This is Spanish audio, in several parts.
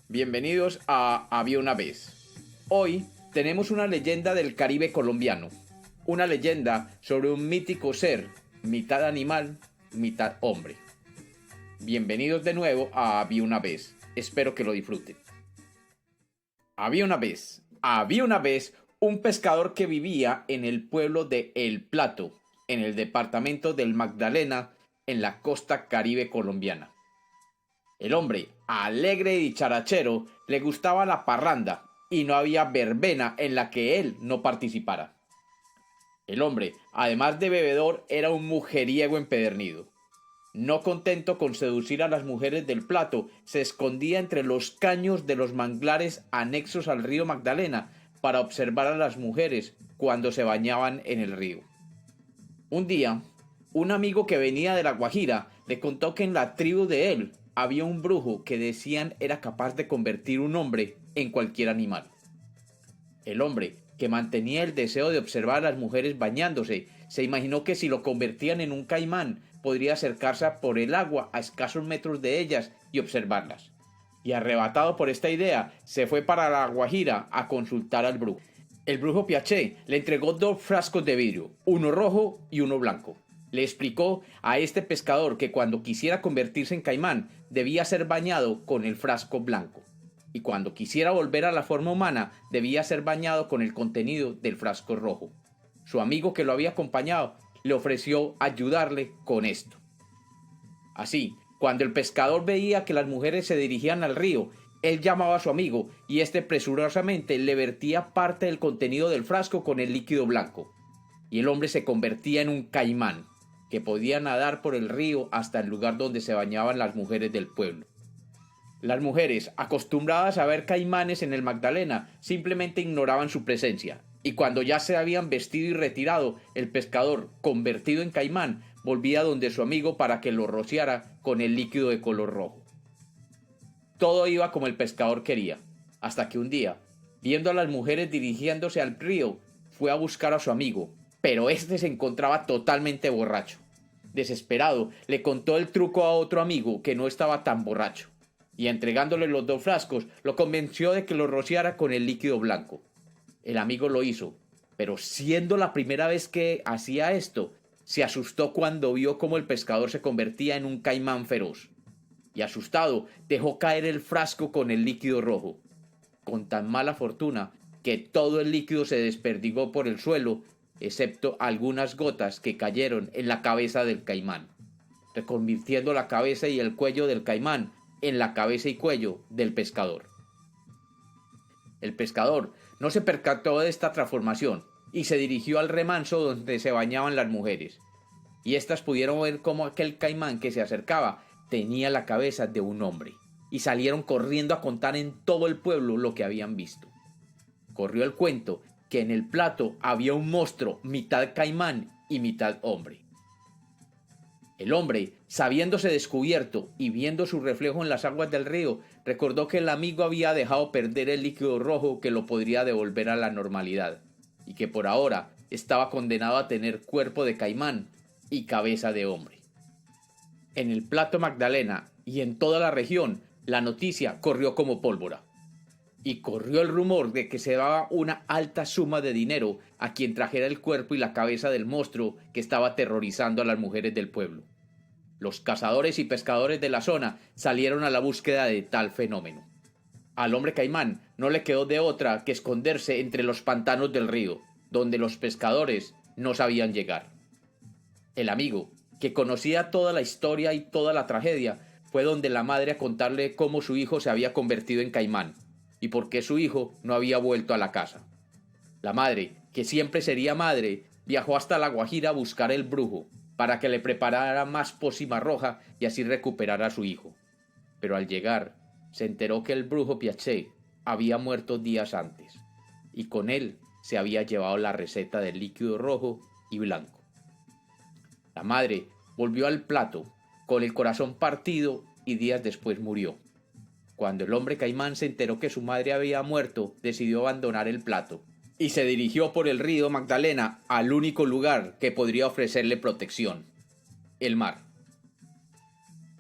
Bienvenidos a Había una vez. Hoy tenemos una leyenda del Caribe colombiano, una leyenda sobre un mítico ser, mitad animal, mitad hombre. Bienvenidos de nuevo a Había una vez, espero que lo disfruten. Había una vez un pescador que vivía en el pueblo de El Plato, en el departamento del Magdalena, en la costa caribe colombiana. El hombre, alegre y dicharachero, le gustaba la parranda y no había verbena en la que él no participara. El hombre, además de bebedor, era un mujeriego empedernido. No contento con seducir a las mujeres del Plato, se escondía entre los caños de los manglares anexos al río Magdalena para observar a las mujeres cuando se bañaban en el río. Un día, un amigo que venía de La Guajira le contó que en la tribu de él había un brujo que decían era capaz de convertir un hombre en cualquier animal. El hombre, que mantenía el deseo de observar a las mujeres bañándose, se imaginó que si lo convertían en un caimán, podría acercarse por el agua a escasos metros de ellas y observarlas. Y arrebatado por esta idea, se fue para La Guajira a consultar al brujo. El brujo Piaché le entregó 2 frascos de vidrio, uno rojo y uno blanco. Le explicó a este pescador que cuando quisiera convertirse en caimán debía ser bañado con el frasco blanco, y cuando quisiera volver a la forma humana debía ser bañado con el contenido del frasco rojo. Su amigo que lo había acompañado le ofreció ayudarle con esto. Así, cuando el pescador veía que las mujeres se dirigían al río, él llamaba a su amigo y éste presurosamente le vertía parte del contenido del frasco con el líquido blanco, y el hombre se convertía en un caimán, que podía nadar por el río hasta el lugar donde se bañaban las mujeres del pueblo. Las mujeres, acostumbradas a ver caimanes en el Magdalena, simplemente ignoraban su presencia, y cuando ya se habían vestido y retirado, el pescador, convertido en caimán, volvía donde su amigo para que lo rociara con el líquido de color rojo. Todo iba como el pescador quería, hasta que un día, viendo a las mujeres dirigiéndose al río, fue a buscar a su amigo, pero este se encontraba totalmente borracho. Desesperado, le contó el truco a otro amigo que no estaba tan borracho, y entregándole los 2 frascos, lo convenció de que lo rociara con el líquido blanco. El amigo lo hizo, pero siendo la primera vez que hacía esto, se asustó cuando vio cómo el pescador se convertía en un caimán feroz, y asustado dejó caer el frasco con el líquido rojo, con tan mala fortuna que todo el líquido se desperdigó por el suelo, excepto algunas gotas que cayeron en la cabeza del caimán, reconvirtiendo la cabeza y el cuello del caimán en la cabeza y cuello del pescador. El pescador no se percató de esta transformación y se dirigió al remanso donde se bañaban las mujeres, y éstas pudieron ver cómo aquel caimán que se acercaba tenía la cabeza de un hombre, y salieron corriendo a contar en todo el pueblo lo que habían visto. Corrió el cuento que en el Plato había un monstruo mitad caimán y mitad hombre. El hombre, sabiéndose descubierto y viendo su reflejo en las aguas del río, recordó que el amigo había dejado perder el líquido rojo que lo podría devolver a la normalidad, y que por ahora estaba condenado a tener cuerpo de caimán y cabeza de hombre. En el Plato Magdalena y en toda la región, la noticia corrió como pólvora. Y corrió el rumor de que se daba una alta suma de dinero a quien trajera el cuerpo y la cabeza del monstruo que estaba aterrorizando a las mujeres del pueblo. Los cazadores y pescadores de la zona salieron a la búsqueda de tal fenómeno. Al hombre caimán no le quedó de otra que esconderse entre los pantanos del río, donde los pescadores no sabían llegar. El amigo, que conocía toda la historia y toda la tragedia, fue donde la madre a contarle cómo su hijo se había convertido en caimán y por qué su hijo no había vuelto a la casa. La madre, que siempre sería madre, viajó hasta La Guajira a buscar el brujo para que le preparara más pócima roja y así recuperar a su hijo. Pero al llegar, se enteró que el brujo Piaché había muerto días antes, y con él se había llevado la receta del líquido rojo y blanco. La madre volvió al Plato con el corazón partido y días después murió. Cuando el hombre caimán se enteró que su madre había muerto, decidió abandonar el Plato y se dirigió por el río Magdalena al único lugar que podría ofrecerle protección: el mar.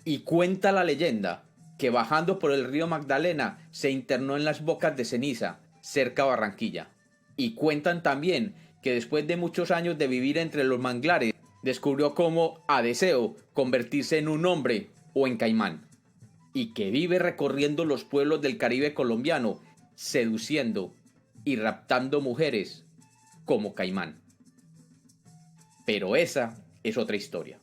Y cuenta la leyenda que bajando por el río Magdalena se internó en las Bocas de Ceniza, cerca a Barranquilla. Y cuentan también que después de muchos años de vivir entre los manglares, descubrió cómo, a deseo, convertirse en un hombre o en caimán. Y que vive recorriendo los pueblos del Caribe colombiano, seduciendo y raptando mujeres como caimán. Pero esa es otra historia.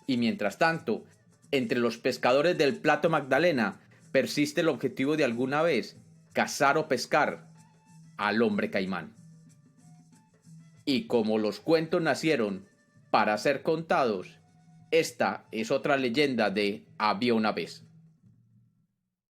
Y mientras tanto, entre los pescadores del Plato Magdalena persiste el objetivo de alguna vez cazar o pescar al hombre caimán. Y como los cuentos nacieron para ser contados, esta es otra leyenda de Había una vez.